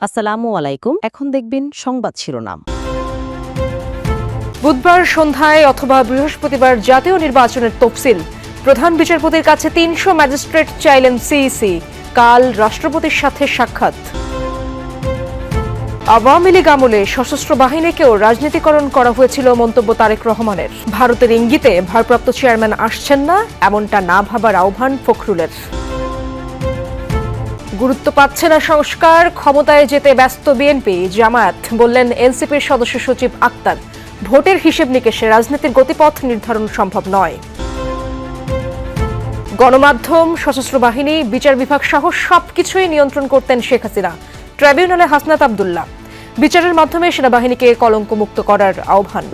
আসসালামু আলাইকুম। এখন দেখবেন সংবাদ শিরোনাম। বুধবার সন্ধ্যায় অথবা বৃহস্পতিবার জাতীয় নির্বাচনের তফসিল। প্রধান বিচারপতির কাছে ৩০০ ম্যাজিস্ট্রেট চাইলেন সিইসি। কাল রাষ্ট্রপতির সাথে সাক্ষাৎ। আওয়ামী লীগ আমলে সশস্ত্র বাহিনীকেও রাজনীতিকরণ করা হয়েছিল মন্তব্য তারেক রহমানের। ভারতের ইঙ্গিতে ভারপ্রাপ্ত চেয়ারম্যান আসছেন না, এমনটা না ভাবার আহ্বান ফখরুলের। গুরুত্ব পাচ্ছে না সংস্কার, ক্ষমতায় যেতে ব্যস্ত বিএনপি জামায়াত, বললেন এনসিপির সদস্য সচিব আক্তার। ভোটের হিসেব নিকেশে রাজনীতির গতিপথ নির্ধারণ সম্ভব নয়। গণমাধ্যম, সশস্ত্র বাহিনী, বিচার বিভাগ সহ সবকিছুই নিয়ন্ত্রণ করতেন শেখ হাসিনা। ট্রাইব্যুনালে হাসনাত আব্দুল্লাহ। বিচারের মাধ্যমে সেনাবাহিনীকে কলঙ্কমুক্ত করার আহ্বান।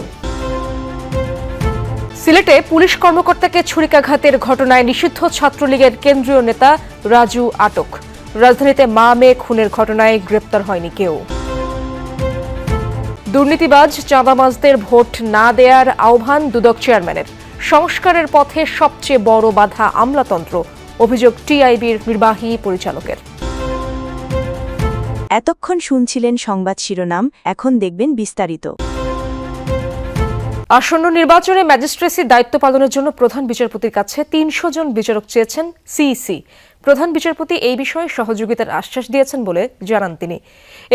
সিলেটে পুলিশ কর্মকর্তাকে ছুরিকাঘাতের ঘটনায় নিষিদ্ধ ছাত্রলীগের কেন্দ্রীয় নেতা রাজু আটক। রাজধানীতে মা মেয়ে খুনের ঘটনায় গ্রেপ্তার হয়নি কেউ। দুর্নীতিবাজ চাঁদাবাজদের ভোট না দেয়ার আহ্বান দুদক চেয়ারম্যানের। সংস্কারের পথে সবচেয়ে বড় বাধা আমলাতন্ত্র, অভিযোগ টিআইবির নির্বাহী পরিচালকের। এতক্ষণ শুনছিলেন সংবাদ শিরোনাম, এখন দেখবেন বিস্তারিত। আসন্ন নির্বাচনে ম্যাজিস্ট্রেসির দায়িত্ব পালনের জন্য প্রধান বিচারপতির কাছে ৩০০ জন বিচারক চেয়েছেন সিইসি। প্রধান বিচারপতি এই বিষয়ে সহযোগিতার আশ্বাস দিয়েছেন বলে জানান তিনি।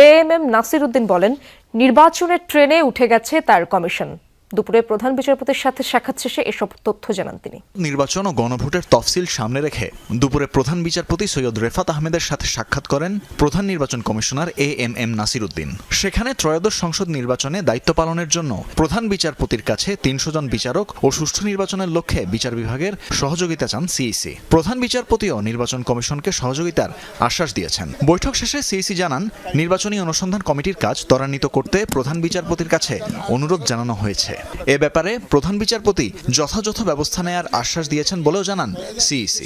এএমএম নাসির উদ্দিন বলেন, নির্বাচনের ট্রেনে উঠে গেছে তার কমিশন। দুপুরে প্রধান বিচারপতির সাথে সাক্ষাৎ শেষে এসব তথ্য জানান তিনি। নির্বাচন ও গণভোটের তফসিল সামনে রেখে দুপুরে প্রধান বিচারপতি সৈয়দ রেফাত আহমেদের সাথে সাক্ষাৎ করেন প্রধান নির্বাচন কমিশনার এএমএম নাসির উদ্দিন। সেখানে ত্রয়োদশ সংসদ নির্বাচনে দায়িত্ব পালনের জন্য প্রধান বিচারপতির কাছে ৩০০ জন বিচারক ও সুষ্ঠু নির্বাচনের লক্ষ্যে বিচার বিভাগের সহযোগিতা চান সিইসি। প্রধান বিচারপতিও নির্বাচন কমিশনকে সহযোগিতার আশ্বাস দিয়েছেন। বৈঠক শেষে সিইসি জানান, নির্বাচনী অনুসন্ধান কমিটির কাজ ত্বরান্বিত করতে প্রধান বিচারপতির কাছে অনুরোধ জানানো হয়েছে। এ ব্যাপারে প্রধান বিচারপতি যথাযথ ব্যবস্থা নেয়ার আশ্বাস দিয়েছেন বলেও জানান সিইসি।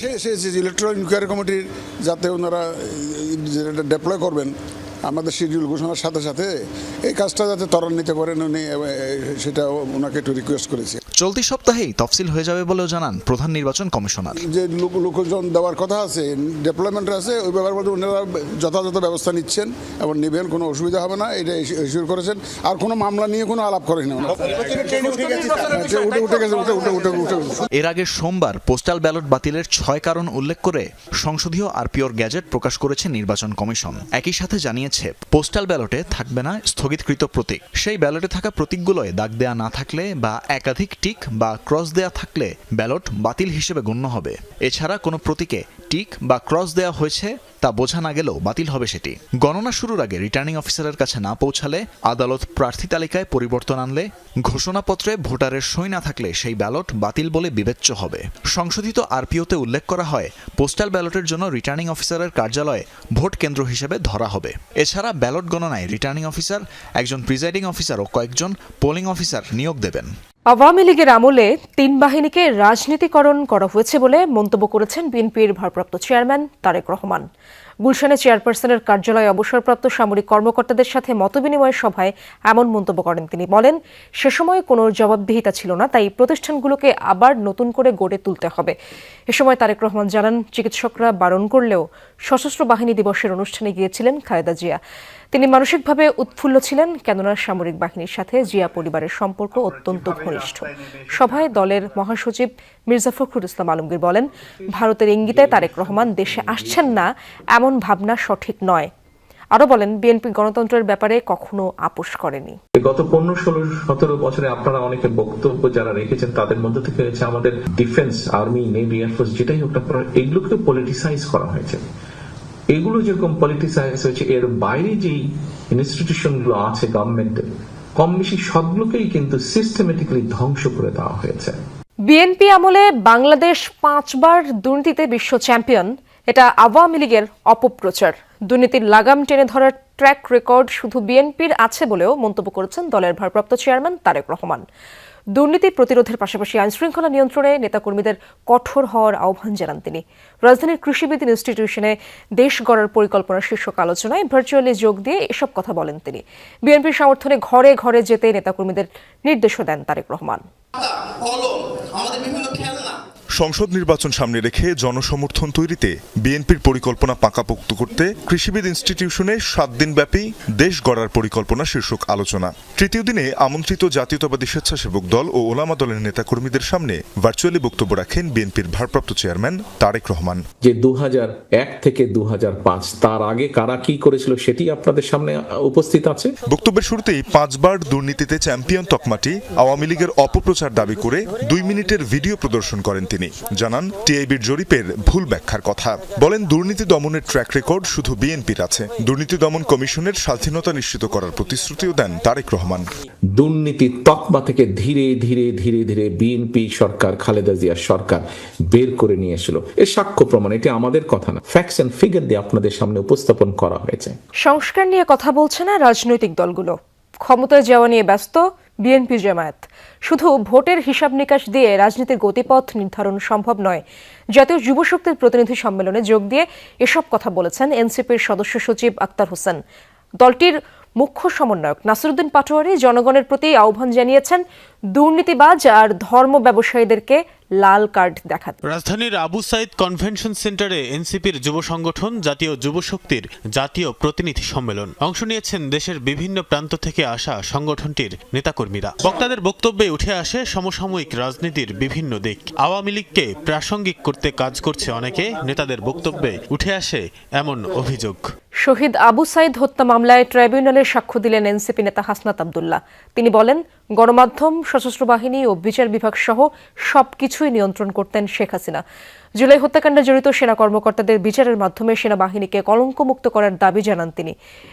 ইলেকট্রাল ইনকোয়ারি কমিটির যাতে ওনারা ডেপ্লয় করবেন আমাদের শিডিউল ঘোষণার সাথে সাথে এই কাজটা যাতে ত্বরান্বিত করেন উনি, সেটা ওনাকে একটু রিকোয়েস্ট করেছি। চলতি সপ্তাহেই তফসিল হয়ে যাবে বলেও জানান প্রধান নির্বাচন কমিশনার। যে লোকজন দেওয়ার কথা আছে, ডেভেলপমেন্ট আছে, ওই ব্যাপার বলতে ওনারা যথাযথ ব্যবস্থা নিচ্ছেন এবং নেবেন, কোনো অসুবিধা হবে না, এটা ইস্যুর করেছেন। আর কোনো মামলা নিয়ে কোনো আলাপ করেন না। এর আগে সোমবার পোস্টাল ব্যালট বাতিলের ৬ কারণ উল্লেখ করে সংসদীয় আরপিওর গ্যাজেট প্রকাশ করেছে নির্বাচন কমিশন। একই সাথে জানিয়েছে, পোস্টাল ব্যালটে থাকবে না স্থগিতকৃত প্রতীক। সেই ব্যালটে থাকা প্রতীকগুলোয় দাগ দেয়া না থাকলে বা একাধিক টিক বা ক্রস দেয়া থাকলে ব্যালট বাতিল হিসেবে গণ্য হবে। এছাড়া কোনো প্রতীকে টিক বা ক্রস দেয়া হয়েছে তা বোঝা না গেলেও বাতিল হবে সেটি। গণনা শুরুর আগে রিটার্নিং অফিসারের কাছে না পৌঁছালে, আদালত প্রার্থী তালিকায় পরিবর্তন আনলে, ঘোষণাপত্রে ভোটারের সই না থাকলে সেই ব্যালট বাতিল বলে বিবেচ্য হবে। সংশোধিত আরপিওতে উল্লেখ করা হয়, পোস্টাল ব্যালটের জন্য রিটার্নিং অফিসারের কার্যালয়ে ভোট কেন্দ্র হিসেবে ধরা হবে। এছাড়া ব্যালট গণনায় রিটার্নিং অফিসার, একজন প্রিজাইডিং অফিসার ও কয়েকজন পোলিং অফিসার নিয়োগ দেবেন। আওয়ামী লীগের আমলে ৩ বাহিনীকে রাজনীতিকরণ করা হয়েছে বলে মন্তব্য করেছেন বিএনপির ভারপ্রাপ্ত চেয়ারম্যান তারেক রহমান। গুলশানে চেয়ারপারসনের কার্যালয়ে অবসরপ্রাপ্ত সামরিক কর্মকর্তাদের সাথে মতবিনিময় সভায় এমন মন্তব্য করেন তিনি। বলেন, সে সময় কোনো জবাবদিহিতা ছিল না, তাই প্রতিষ্ঠানগুলোকে আবার নতুন করে গড়ে তুলতে হবে। এ সময় তারেক রহমান জানান, চিকিৎসকরা বারণ করলেও সশস্ত্র বাহিনী দিবসের অনুষ্ঠানে গিয়েছিলেন খালেদা জিয়া। তিনি মানসিকভাবে উৎফুল্ল ছিলেন, কেননা সামরিক বাহিনীর সাথে জিয়া পরিবারের সম্পর্ক অত্যন্ত ঘনিষ্ঠ। সভায় দলের মহাসচিব মির্জা ফখরুল ইসলাম আলমগীর বলেন, ভারতের ইঙ্গিতে তারেক রহমান দেশে আসছেন না, এমন ভাবনা সঠিক নয়। আরো বলেন, বিএনপি গণতন্ত্রের ব্যাপারে কখনো আপোষ করেনি। গত 15, 16, 17 বছরে আপনারা অনেকে বক্তব্য যারা রেখেছেন তাদের মধ্যে থেকে হচ্ছে আমাদের ডিফেন্স, আর্মি, নেভি, এয়ারফোর্স যেটাই হোক না, এগুলোকে পলিটিসাইজ করা হয়েছে। এগুলো যেরকম পলিটিসাইজ হয়েছে, এর বাইরে যেই ইনস্টিটিউশন গুলো আছে গভর্নমেন্টের, কম বেশি সবগুলোকেই কিন্তু সিস্টেমেটিক্যালি ধ্বংস করে দেওয়া হয়েছে। বিএনপি আমলে বাংলাদেশ 5 বার দুর্নীতিতে বিশ্ব চ্যাম্পিয়ন, এটা আওয়ামী লীগের অপপ্রচার। দুর্নীতির লাগাম টেনে ধরার ট্র্যাক রেকর্ড শুধু বিএনপির আছে বলেও মন্তব্য করেছেন দলের ভারপ্রাপ্ত চেয়ারম্যান তারেক রহমান। দুর্নীতি প্রতিরোধের পাশাপাশি আইনশৃঙ্খলা নিয়ন্ত্রণে নেতাকর্মীদের কঠোর হওয়ার আহ্বান জানান তিনি। রাজধানীর কৃষিবিদ ইনস্টিটিউশনে দেশ গড়ার পরিকল্পনা শীর্ষক আলোচনায় ভার্চুয়ালি যোগ দিয়ে এসব কথা বলেন তিনি। বিএনপির সমর্থনে ঘরে ঘরে যেতে নেতাকর্মীদের নির্দেশও দেন তারেক রহমান। সংসদ নির্বাচন সামনে রেখে জনসমর্থন তৈরিতে বিএনপির পরিকল্পনা পাকাপোক্ত করতে কৃষিবিদ ইনস্টিটিউশনে 7 দিনব্যাপী দেশ গড়ার পরিকল্পনা শীর্ষক আলোচনা। তৃতীয় দিনে আমন্ত্রিত জাতীয়তাবাদী স্বেচ্ছাসেবক দল ও ওলামা দলের নেতাকর্মীদের সামনে ভার্চুয়ালি বক্তব্য রাখেন বিএনপির ভারপ্রাপ্ত চেয়ারম্যান তারেক রহমান। যে 2001 থেকে 2005 তার আগে কারা কি করেছিল সেটি আপনাদের সামনে উপস্থিত আছে। বক্তব্যের শুরুতেই 5 বার দুর্নীতিতে চ্যাম্পিয়ন তকমাটি আওয়ামী লীগের অপপ্রচার দাবি করে 2 মিনিটের ভিডিও প্রদর্শন করেন তিনি। জানান টিআইবির জরিপের ভুল ব্যাখ্যার কথা। বলেন দুর্নীতি দমনের ট্র্যাক রেকর্ড শুধু বিএনপির আছে। দুর্নীতি দমন কমিশনের স্বাধীনতা নিশ্চিত করার প্রতিশ্রুতিও দেন তারেক রহমান। দুর্নীতি তকমা থেকে ধীরে ধীরে ধীরে ধীরে বিএনপি সরকার, খালেদা জিয়ার সরকার বের করে নিয়ে এসেছিল। এর সাক্ষ্য প্রমাণ, এটি আমাদের কথা না, ফ্যাক্টস এন্ড ফিগার দিয়ে আপনাদের সামনে উপস্থাপন করা হয়েছে। সংস্কার নিয়ে কথা বলছে না রাজনৈতিক দলগুলো, ক্ষমতায় যাওয়া নিয়ে ব্যস্ত বিএনপি জামায়াত। শুধু ভোটের হিসাব নিকাশ দিয়ে রাজনীতির গতিপথ নির্ধারণ সম্ভব নয়। জাতীয় যুব শক্তির প্রতিনিধি সম্মেলনে যোগ দিয়ে এসব কথা বলেছেন এনসিপির সদস্য সচিব আক্তার হোসেন। দলটির মুখ্য সমন্বয়ক নাসিরউদ্দিন পাটোয়ারি জনগণের প্রতি আহ্বান জানিয়েছেন দুর্নীতিবাজ আর ধর্ম ব্যবসায়ীদেরকে লাল কার্ড দেখাতে। রাজধানীর আবু সাইদ কনভেনশন সেন্টারে এনসিপির যুব সংগঠন জাতীয় যুব শক্তির জাতীয় প্রতিনিধি সম্মেলন। অংশ নিয়েছেন দেশের বিভিন্ন প্রান্ত থেকে আসা সংগঠনটির নেতাকর্মীরা। বক্তাদের বক্তব্যে উঠে আসে সমসাময়িক রাজনীতির বিভিন্ন দিক। আওয়ামী লীগকে প্রাসঙ্গিক করতে কাজ করছে অনেকে, নেতাদের বক্তব্যে উঠে আসে এমন অভিযোগ। শহীদ আবু সাইদ হত্যা মামলায় ট্রাইব্যুনালে সাক্ষ্য দিলেন এনসিপি নেতা হাসনাত আব্দুল্লাহ। তিনি বলেন, গণমাধ্যম, সশস্ত্র বাহিনী ও বিচার বিভাগ সহ সবকিছুই নিয়ন্ত্রণ করতেন শেখ হাসিনা। জুলাই হত্যাকাণ্ডে জড়িত সেনা কর্মকর্তাদের বিচারের মাধ্যমে সেনাবাহিনীকে কলঙ্কমুক্ত করার দাবি জানান তিনি।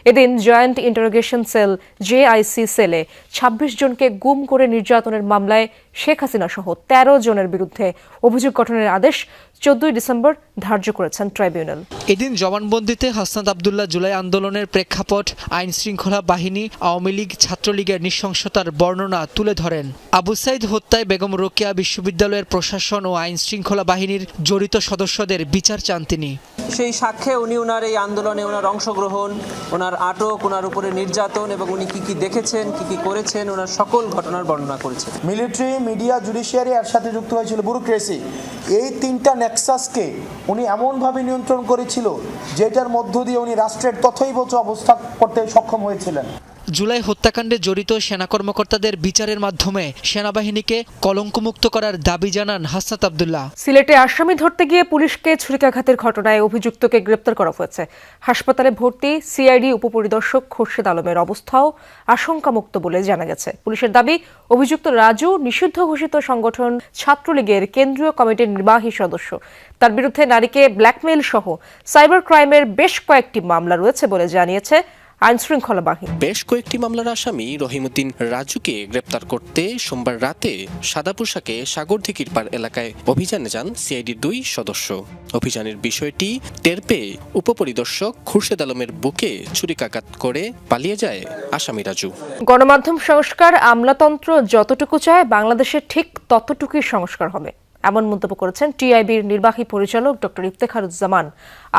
এদিন জয়েন্ট ইন্টারোগেশন সেল জেআইসি সেলে 26 জনকে গুম করে নির্যাতনের মামলায় শেখ হাসিনা সহ 13 জনের বিরুদ্ধে অভিযোগ গঠনের আদেশ 14 ডিসেম্বর ধার্য করেছেন ট্রাইব্যুনাল। এদিন জবানবন্দিতে হাসনাত আব্দুল্লাহ জুলাই আন্দোলনের প্রেক্ষাপট, আইন শৃঙ্খলা বাহিনী, আওয়ামী লীগ, ছাত্রলীগের নৃশংসতার বর্ণনা তুলে ধরেন। আবু সাইদ হত্যায় বেগম রোকেয়া বিশ্ববিদ্যালয়ের প্রশাসন ও আইন শৃঙ্খলা বাহিনীর জড়িত সদস্যদের বিচার চান তিনি। সেই সাক্ষ্যে উনি ওনার এই আন্দোলনে ওনার অংশগ্রহণ, ওনার আটক, ওনার উপরে নির্যাতন এবং উনি কি কি দেখেছেন, কি কি করেছেন, ওনার সকল ঘটনার বর্ণনা করেছেন। মিলিটারি, মিডিয়া, জুডিশিয়ারি এর সাথে যুক্ত হয়েছিল ব্যুরোক্রেসি। এই 3টা নেক্সাসকে উনি এমনভাবে নিয়ন্ত্রণ করেছিল যেটার মধ্য দিয়ে উনি রাষ্ট্রের তথৈবচ অবস্থা করতে সক্ষম হয়েছিলেন। জুলাই হত্যাকাণ্ডে জড়িত সেনা কর্মকর্তাদের বিচারের মাধ্যমে সেনাবাহিনীকে কলঙ্কমুক্ত করার দাবি জানান হাসনাত আব্দুল্লাহ। সিলেটে আসামি ধরতে গিয়ে পুলিশকে ছুরিকাঘাতের ঘটনায় অভিযুক্তকে গ্রেপ্তার করা হয়েছে। হাসপাতালে ভর্তি সিআইডি উপপরিদর্শক খোরশেদ আলমের অবস্থাও আশঙ্কামুক্ত বলে জানা গেছে। পুলিশের দাবি, অভিযুক্ত রাজু নিষিদ্ধ ঘোষিত সংগঠন ছাত্রলীগের কেন্দ্রীয় কমিটির নির্বাহী সদস্য। তার বিরুদ্ধে নারীকে ব্ল্যাকমেইল সহ সাইবার ক্রাইমের বেশ কয়েকটি মামলা রয়েছে বলে জানিয়েছে আইন শৃঙ্খলা বাহিনী। বেশ কয়েকটি মামলার আসামি রহিমউদ্দিন রাজুকে গ্রেপ্তার করতে সোমবার রাতে সাদা পোশাকে সাগরদিঘির পাড় এলাকায় অভিযানে যান সিআইডির 2 সদস্য। অভিযানের বিষয়টি টের পেয়ে উপপরিদর্শক খোরশেদ আলমের বুকে ছুরিকাঘাত করে পালিয়ে যায় আসামি রাজু। গণমাধ্যম সংস্কার আমলাতন্ত্র যতটুকু চায় বাংলাদেশের ঠিক ততটুকুই সংস্কার হবে, এমন মন্তব্য করেছেন টিআইবির নির্বাহী পরিচালক ডক্টর ইফতেখারুজ্জামান।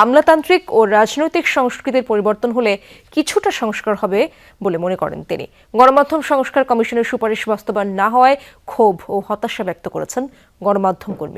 আমলাতান্ত্রিক ও রাজনৈতিক সংস্কৃতির পরিবর্তন হলে কিছুটা সংস্কার হবে বলে মনে করেন তিনি। গণমাধ্যম সংস্কার কমিশনের সুপারিশ বাস্তবায়ন না হওয়ায় ক্ষোভ ও হতাশা ব্যক্ত করেছেন গণমাধ্যম কর্মীরা।